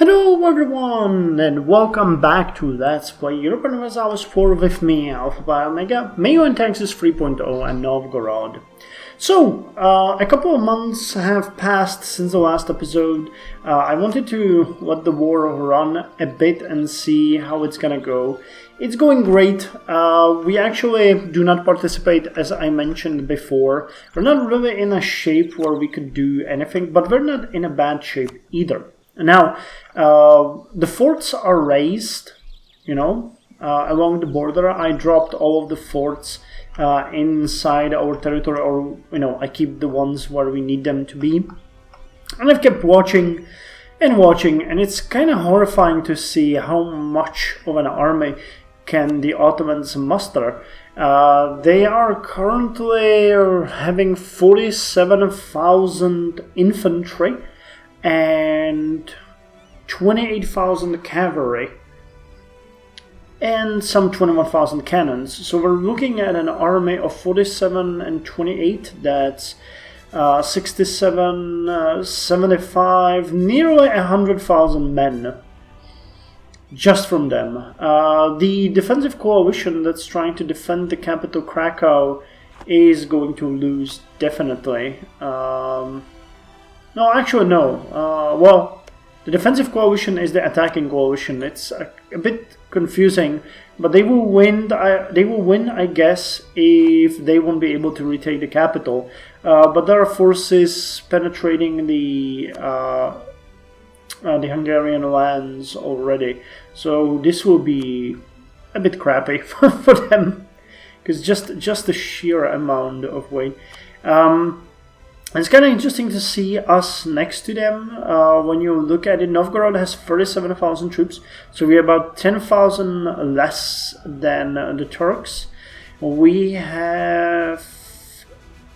Hello everyone and welcome back to Let's Play Europa Universalis IV with me, Alpha by Omega, Meiou Taxes 3.0 and Novgorod. So, a couple of months have passed since the last episode. I wanted to let the war run a bit and see how it's gonna go. It's going great. We actually do not participate, as I mentioned before. We're not really in a shape where we could do anything, but we're not in a bad shape either. Now, the forts are raised, along the border. I dropped all of the forts inside our territory, or, I keep the ones where we need them to be. And I've kept watching, and it's kind of horrifying to see how much of an army can the Ottomans muster. They are currently having 47,000 infantry and 28,000 cavalry and some 21,000 cannons. So we're looking at an army of 47 and 28, that's 67, 75, nearly 100,000 men just from them. The defensive coalition that's trying to defend the capital Krakow is going to lose, definitely. No, actually, no. Well, the defensive coalition is the attacking coalition. It's a bit confusing, but they will win. They will win, I guess, if they won't be able to retake the capital. But there are forces penetrating the Hungarian lands already, so this will be a bit crappy for them, because just the sheer amount of weight. It's kind of interesting to see us next to them. When you look at it, Novgorod has 37,000 troops, so we're about 10,000 less than the Turks. We have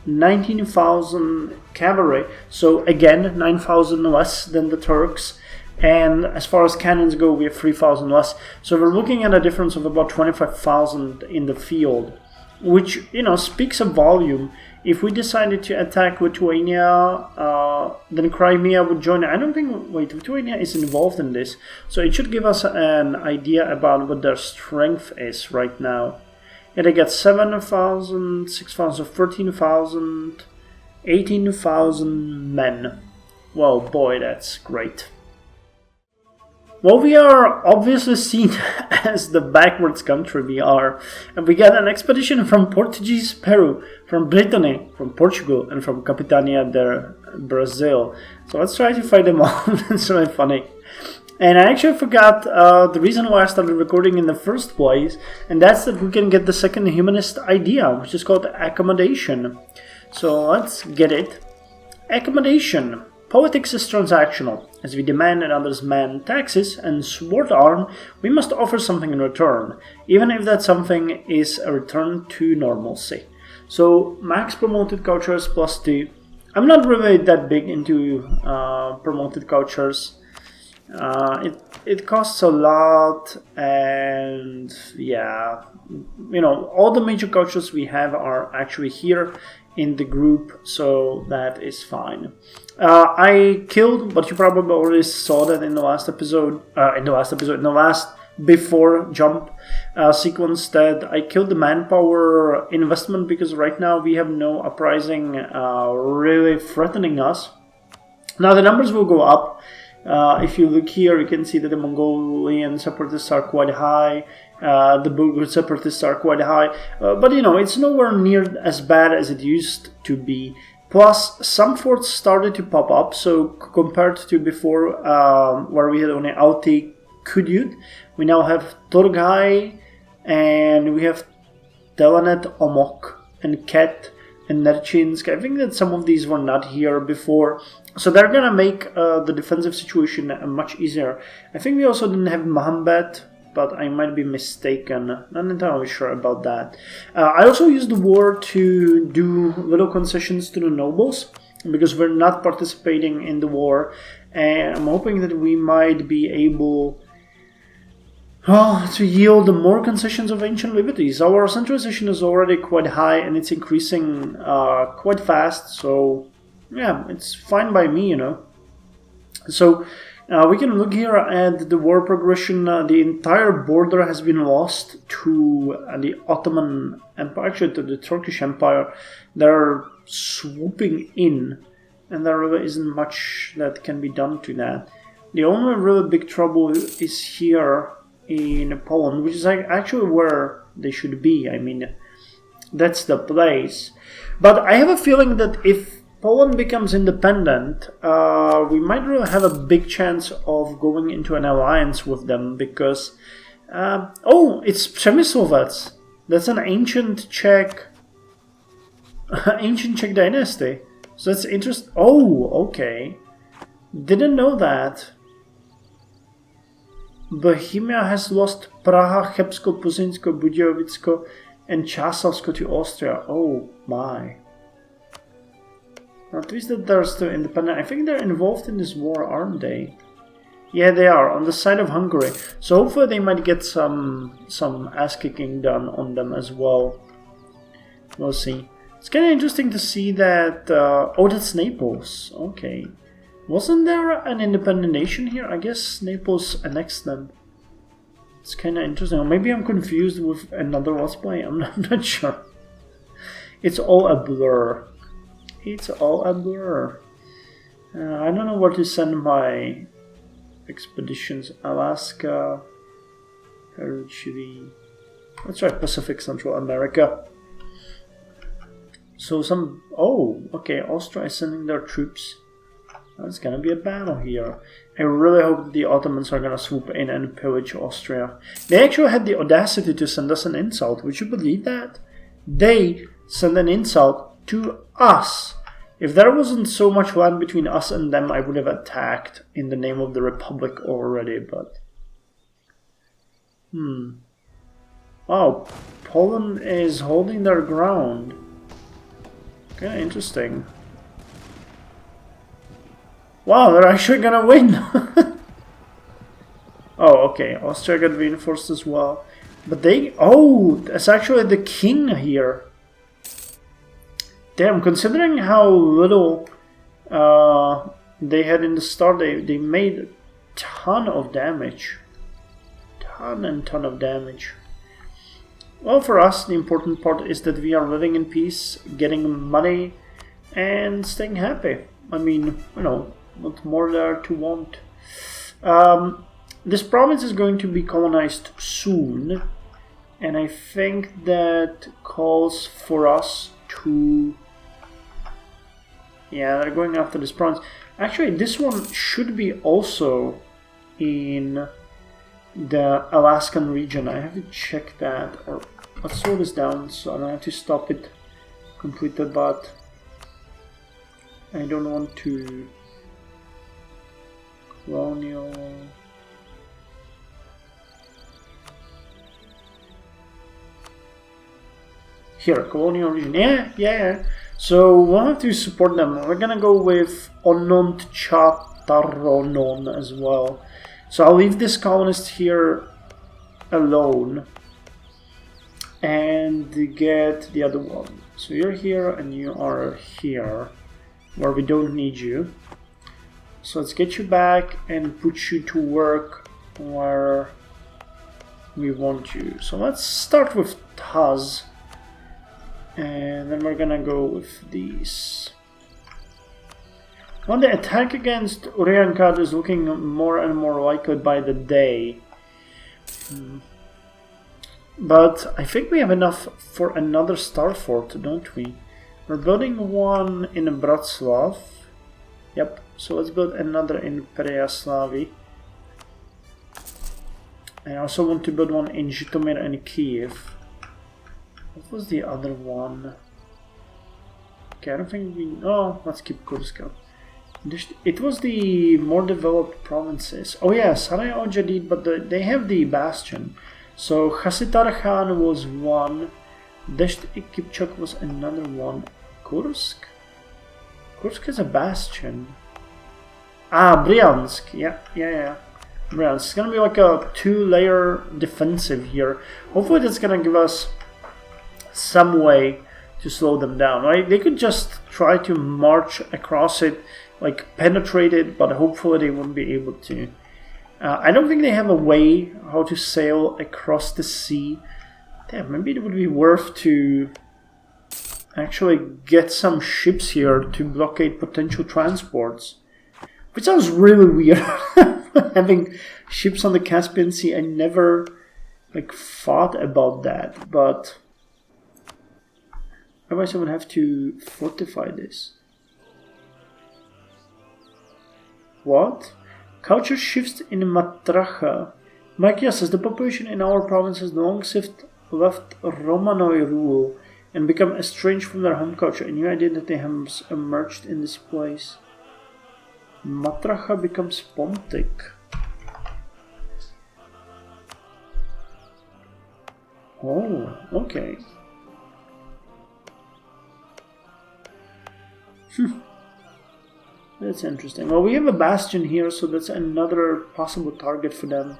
19,000 cavalry, so again 9,000 less than the Turks. And as far as cannons go, we have 3,000 less. So we're looking at a difference of about 25,000 in the field, which, speaks a volume. If we decided to attack Lithuania, then Crimea would join. I don't think, Lithuania is involved in this. So it should give us an idea about what their strength is right now. And they get 7,000, 6,000, 13,000, 18,000 men. Well, boy, that's great. Well, we are obviously seen as the backwards country we are, and we got an expedition from Portuguese Peru, from Brittany, from Portugal, and from Capitania de Brazil. So let's try to fight them all. That's really funny. And I actually forgot the reason why I started recording in the first place, and that's that we can get the second humanist idea, which is called accommodation. So let's get it. Accommodation. Politics is transactional. As we demand and others demand taxes and sword arm, we must offer something in return, even if that something is a return to normalcy. So, max promoted cultures plus 2. I'm not really that big into promoted cultures. It costs a lot, and yeah, all the major cultures we have are actually here in the group, so that is fine. I killed, but you probably already saw that in the last episode, in the last before jump sequence, that I killed the manpower investment, because right now we have no uprising really threatening us. Now the numbers will go up. If you look here, you can see that the Mongolian separatists are quite high, the Bulgar separatists are quite high, but it's nowhere near as bad as it used to be. Plus, some forts started to pop up, so compared to before, where we had only Alti Kudyut, we now have Torgay, and we have Telenet, Omok, and Ket, and Nerchinsk. I think that some of these were not here before, so they're gonna make the defensive situation much easier. I think we also didn't have Mahambet, but I might be mistaken. Not entirely sure about that. I also used the war to do little concessions to the nobles, because we're not participating in the war, and I'm hoping that we might be able to yield more concessions of ancient liberties. Our centralization is already quite high, and it's increasing quite fast, so yeah, it's fine by me, So We can look here at the war progression. The entire border has been lost to the Ottoman Empire, actually to the Turkish Empire. They're swooping in, and there really isn't much that can be done to that. The only really big trouble is here in Poland, which is actually where they should be. I mean, that's the place. But I have a feeling that if Poland becomes independent, we might really have a big chance of going into an alliance with them because... oh, it's Przemyslovac. That's an ancient Czech dynasty. So that's interesting. Oh, okay. Didn't know that. Bohemia has lost Praha, Chebsko, Puzinsko, Budějovicko, and Čáslavisko to Austria. Oh my. At least that they're still independent. I think they're involved in this war, aren't they? Yeah, they are, on the side of Hungary. So hopefully they might get some ass-kicking done on them as well. We'll see. It's kind of interesting to see that... oh, that's Naples. Okay. Wasn't there an independent nation here? I guess Naples annexed them. It's kind of interesting. Or maybe I'm confused with another Let's Play. I'm not sure. It's all a blur. It's all a blur. I don't know where to send my expeditions. Alaska, Chile. Let's try Pacific Central America. So some... oh, okay. Austria is sending their troops. It's gonna be a battle here. I really hope that the Ottomans are gonna swoop in and pillage Austria. They actually had the audacity to send us an insult. Would you believe that? They send an insult to us. If there wasn't so much land between us and them, I would have attacked in the name of the Republic already, but... wow, Poland is holding their ground. Kinda interesting. Wow, they're actually gonna win! Oh, okay, Austria got reinforced as well. But they... oh, that's actually the king here. Damn, considering how little they had in the start, they made a ton of damage. Ton of damage. Well, for us, the important part is that we are living in peace, getting money, and staying happy. I mean, you know, what more there to want? This province is going to be colonized soon, and I think that calls for us to... yeah, they're going after this province. Actually, this one should be also in the Alaskan region. I have to check that. Or let's slow this down so I don't have to stop it completely, but I don't want to... colonial... here, colonial region. Yeah. So we'll have to support them. We're gonna go with Untitled Chapter as well. So I'll leave this colonist here alone and get the other one. So you're here and you are here, where we don't need you. So let's get you back and put you to work where we want you. So let's start with Taz. And then we're gonna go with these. Well, the attack against Uriankad is looking more and more likely by the day. But I think we have enough for another star fort, don't we? We're building one in Bratslav. Yep, so let's build another in Pereyaslavi. I also want to build one in Zhytomyr and Kiev. What was the other one? Okay, I don't think we... oh, let's keep Kursk. It was the more developed provinces. Oh yeah, Sarai al Jadid, but they have the bastion. So Khasitar Khan was one. Desht Kipchak was another one. Kursk? Kursk is a bastion. Ah, Bryansk. Yeah. Bryansk. It's gonna be like a 2-layer defensive here. Hopefully that's gonna give us some way to slow them down, right? They could just try to march across it like penetrate it, but hopefully they won't be able to. I don't think they have a way how to sail across the sea. Damn, maybe it would be worth to actually get some ships here to blockade potential transports. Which sounds really weird. Having ships on the Caspian Sea, I never like thought about that, but otherwise I would have to fortify this. What? Culture shifts in Matracha. Mike says the population in our province has long since left Romanoi rule and become estranged from their home culture. A new identity has emerged in this place. Matracha becomes Pontic. Oh, okay. That's interesting. Well, we have a bastion here, so that's another possible target for them.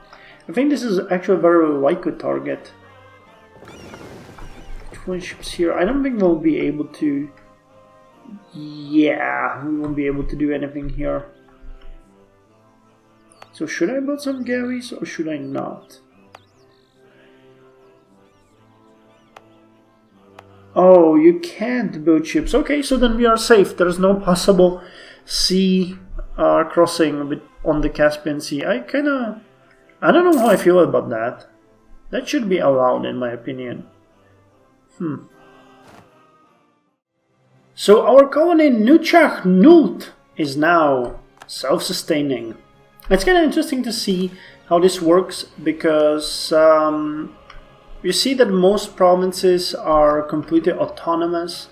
I think this is actually a very likely target. 20 ships here. I don't think we'll be able to... Yeah, we won't be able to do anything here. So should I build some galleys or should I not? Oh, you can't build ships. Okay, so then we are safe. There's no possible sea crossing on the Caspian Sea. I don't know how I feel about that. That should be allowed in my opinion. So our colony Nuchach Nut is now self-sustaining. It's kind of interesting to see how this works because you see that most provinces are completely autonomous.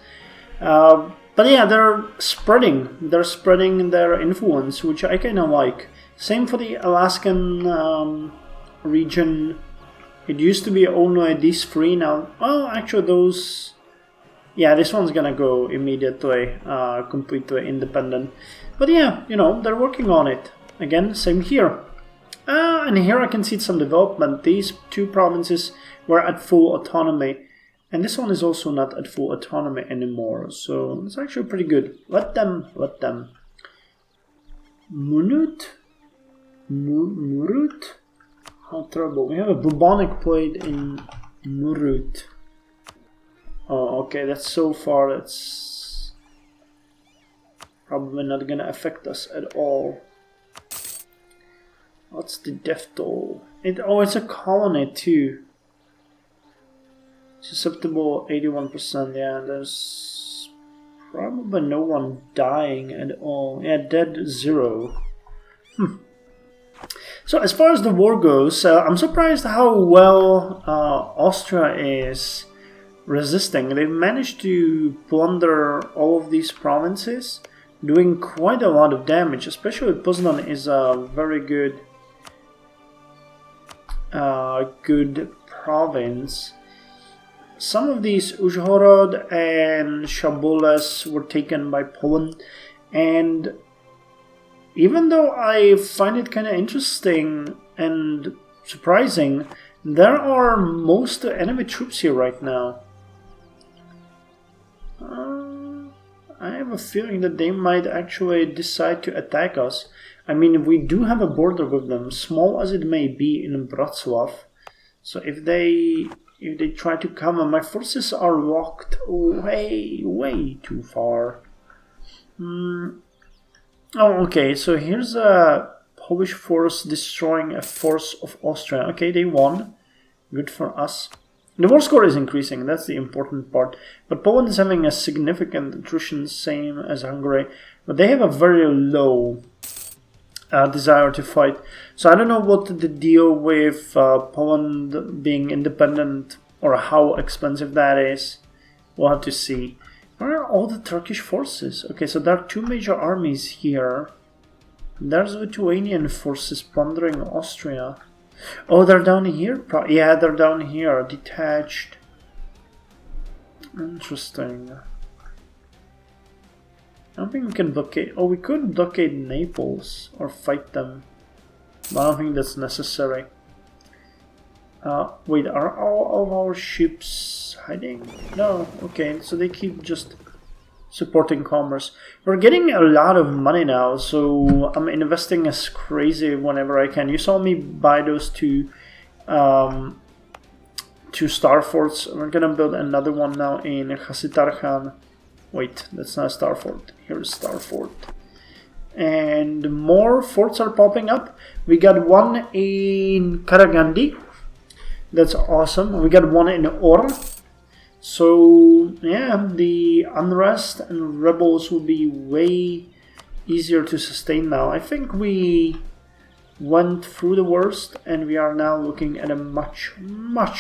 But yeah, they're spreading their influence, which I kind of like. Same for the Alaskan region. It used to be only these three now. Oh, actually those... Yeah, this one's gonna go immediately, completely independent. But yeah, you know, they're working on it. Again, same here. And here I can see some development. These two provinces were at full autonomy. And this one is also not at full autonomy anymore. So it's actually pretty good. Let them. Murut? How terrible. We have a bubonic plague in Murut. Oh, okay, that's so far. That's probably not gonna affect us at all. What's the death toll? It's a colony too. Susceptible 81%. Yeah, there's probably no one dying at all. Yeah, dead 0. So as far as the war goes, I'm surprised how well Austria is resisting. They've managed to plunder all of these provinces, doing quite a lot of damage. Especially Poznan is a very good province. Some of these Uzhhorod and Shaboles were taken by Poland, and even though I find it kind of interesting and surprising, there are most enemy troops here right now. I have a feeling that they might actually decide to attack us. I mean, we do have a border with them, small as it may be in Wrocław. So if they try to come, and my forces are locked way too far. Oh, okay, so here's a Polish force destroying a force of Austria. Okay, they won. Good for us. The war score is increasing, that's the important part. But Poland is having a significant attrition, same as Hungary. But they have a very low desire to fight. So I don't know what the deal with Poland being independent or how expensive that is. We'll have to see. Where are all the Turkish forces? Okay, so there are two major armies here. There's Lithuanian forces plundering Austria. Oh, they're down here? Yeah, they're down here, detached. Interesting. I don't think we can blockade... Oh, we could blockade Naples or fight them. But I don't think that's necessary. Wait, are all of our ships hiding? No, okay, so they keep just supporting commerce. We're getting a lot of money now, so I'm investing as crazy whenever I can. You saw me buy those two star forts. We're gonna build another one now in Khasitarkhan. Wait, that's not a star fort. Here's star fort. And more forts are popping up. We got one in Karagandi. That's awesome. We got one in Or. So yeah, the unrest and rebels will be way easier to sustain now. I think we went through the worst and we are now looking at a much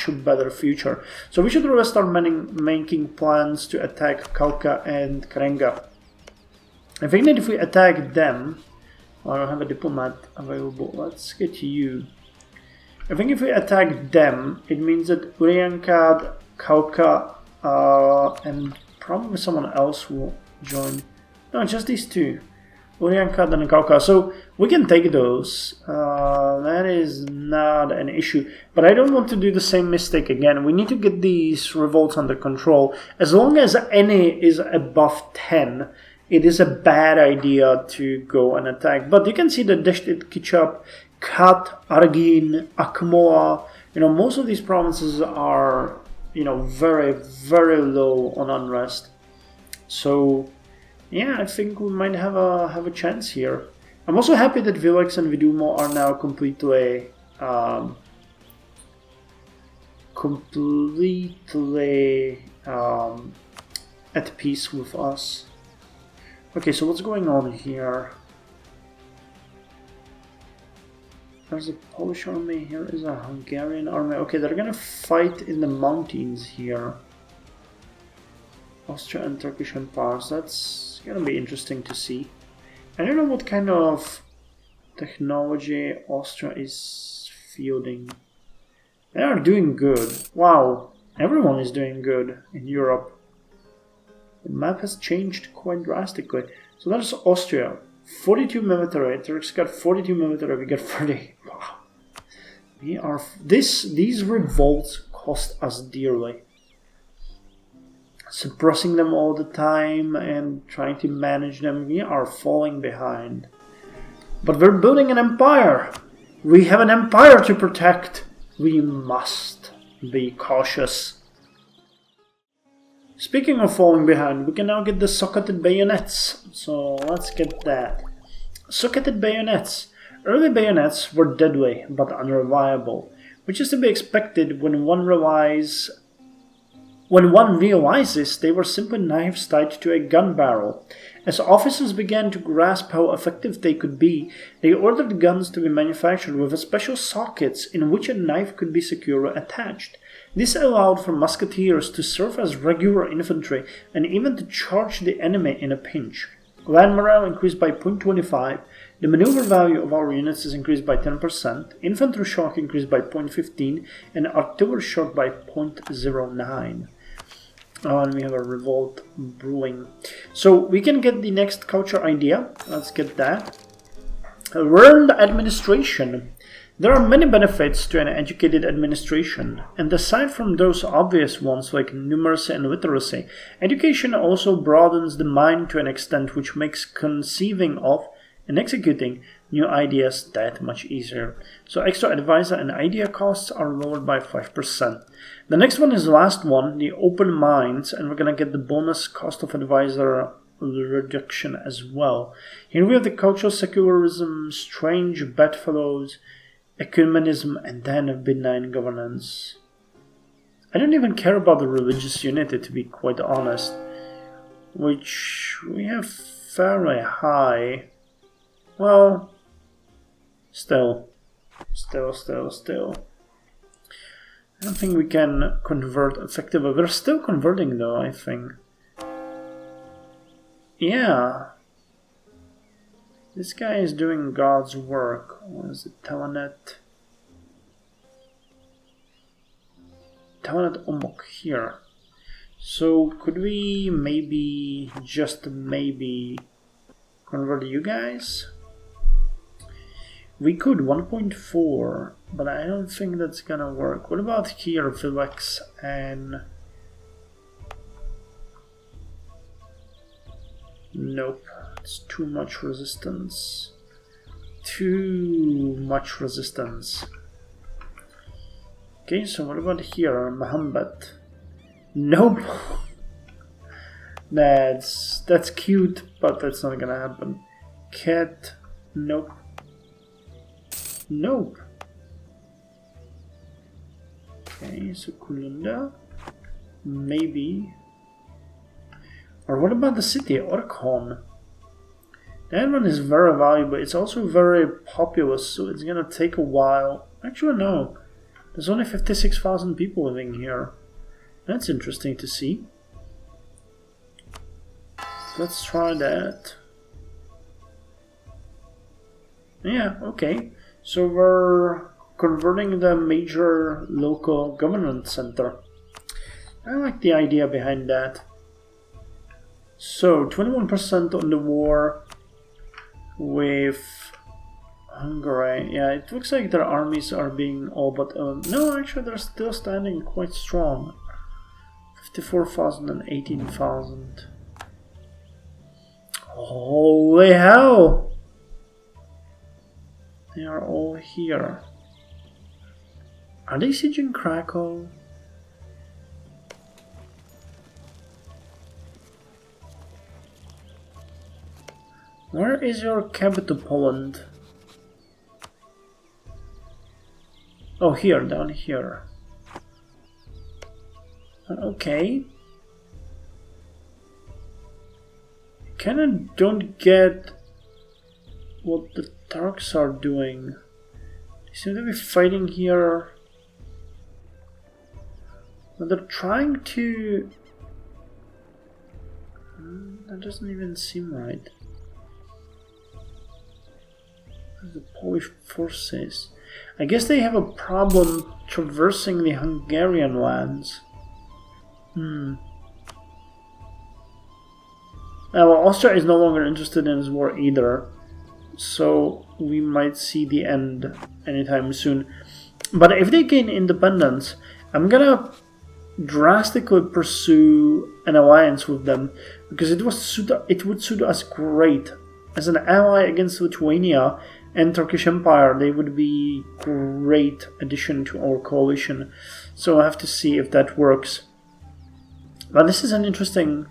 better future. So we should really start making plans to attack Kalka and Karenga. I think that if we attack them, I don't have a diplomat available. Let's get you. I think if we attack them, it means that Uriankad, Kalka, and probably someone else will join. No, just these two. Uriankad and Kalka. So we can take those. That is not an issue. But I don't want to do the same mistake again. We need to get these revolts under control. As long as any is above 10, it is a bad idea to go and attack. But you can see that Deshtit, Kichap, Kat, Argin, Akmoa, most of these provinces are, very, very low on unrest. So, yeah, I think we might have a chance here. I'm also happy that Vilex and Vidumo are now completely at peace with us. Okay, so what's going on here? There's a Polish army, here is a Hungarian army. Okay, they're gonna fight in the mountains here. Austria and Turkish empires, that's gonna be interesting to see. I don't know what kind of technology Austria is fielding. They are doing good. Wow, everyone is doing good in Europe. The map has changed quite drastically. So that's Austria. 42 military. Turks got 42 military. We got 30. Wow. These revolts cost us dearly. Suppressing them all the time and trying to manage them. We are falling behind. But we're building an empire. We have an empire to protect. We must be cautious. Speaking of falling behind, we can now get the socketed bayonets. So let's get that. Socketed bayonets. Early bayonets were deadly but unreliable, which is to be expected when one realizes they were simply knives tied to a gun barrel. As officers began to grasp how effective they could be, they ordered guns to be manufactured with special sockets in which a knife could be securely attached. This allowed for musketeers to serve as regular infantry and even to charge the enemy in a pinch. Land morale increased by 0.25, the maneuver value of our units is increased by 10%, infantry shock increased by 0.15, and artillery shock by 0.09. And we have a revolt brewing. So we can get the next culture idea. Let's get that. Learned administration. There are many benefits to an educated administration, and aside from those obvious ones like numeracy and literacy, education also broadens the mind to an extent which makes conceiving of and executing new ideas that much easier. So extra advisor and idea costs are lowered by 5%. The next one is the last one, the open minds, and we're gonna get the bonus cost of advisor reduction as well. Here we have the cultural secularism, strange bedfellows, ecumenism, and then a benign governance. I don't even care about the religious unity, to be quite honest, which we have fairly high. Well, still. I don't think we can convert effectively. We're still converting though, I think. Yeah. This guy is doing God's work. What is it? Telenet Omok here. So could we maybe, just maybe, convert you guys? We could 1.4, but I don't think that's gonna work. What about here, Vilex and Nope. It's too much resistance. Too much resistance. Okay, so what about here? Mohammed. Nope. That's cute, but that's not gonna happen. Cat. Nope. Nope. Okay, so Kulunda. Maybe. Or what about the city, Orkhon? That one is very valuable. It's also very populous, so it's gonna take a while. Actually, no. There's only 56,000 people living here. That's interesting to see. Let's try that. Yeah, okay. So we're converting the major local government center. I like the idea behind that. So 21% on the war with Hungary. Yeah, it looks like their armies are being all but no, actually they're still standing quite strong. 54,000 and 18,000. Holy hell! They are all here. Are they sieging Krakow? Where is your capital, Poland? Oh, here, down here. Okay. Kinda don't get what the Turks are doing. They seem to be fighting here. But they're trying to... That doesn't even seem right. The Polish forces. I guess they have a problem traversing the Hungarian lands. Well, Austria is no longer interested in this war either, so we might see the end anytime soon. But if they gain independence, I'm gonna drastically pursue an alliance with them, because it would suit us great. As an ally against Lithuania and Turkish Empire, they would be great addition to our coalition. So I have to see if that works. But this is an interesting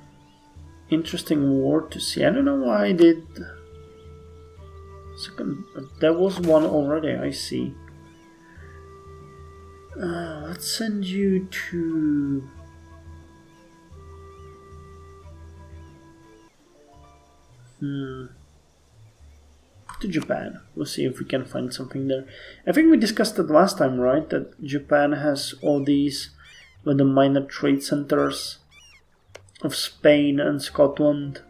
war to see. I don't know why I did... There was one already, I see. Let's send you to... to Japan. We'll see if we can find something there. I think we discussed it last time, right? That Japan has all these with the minor trade centers of Spain and Scotland.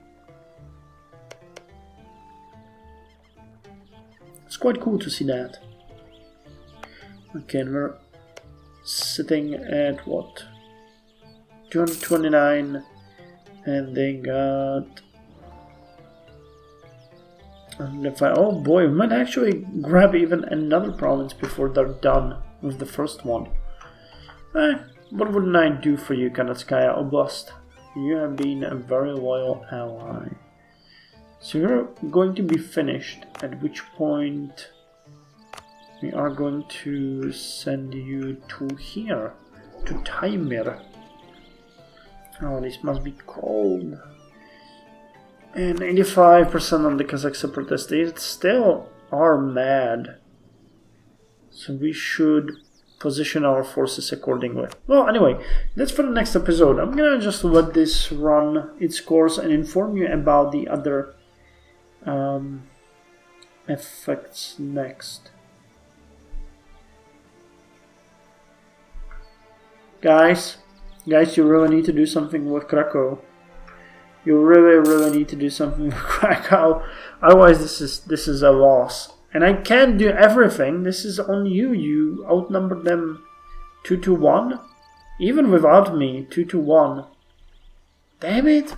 It's quite cool to see that. Okay, and we're sitting at what? 229, and they got... And if oh boy, we might actually grab even another province before they're done with the first one. What wouldn't I do for you, Kanatskaya Oblast? You have been a very loyal ally. So you're going to be finished, at which point we are going to send you to here, to Taimyr. Oh, this must be cold. And 85% on the Kazakh separatists. They still are mad. So we should position our forces accordingly. Well, anyway, that's for the next episode. I'm gonna just let this run its course and inform you about the other effects next. Guys, you really need to do something with Krakow. You really need to do something with Krakow. Otherwise, this is a loss. And I can't do everything. This is on you. You outnumbered them 2-1. Even without me, 2-1. Damn it.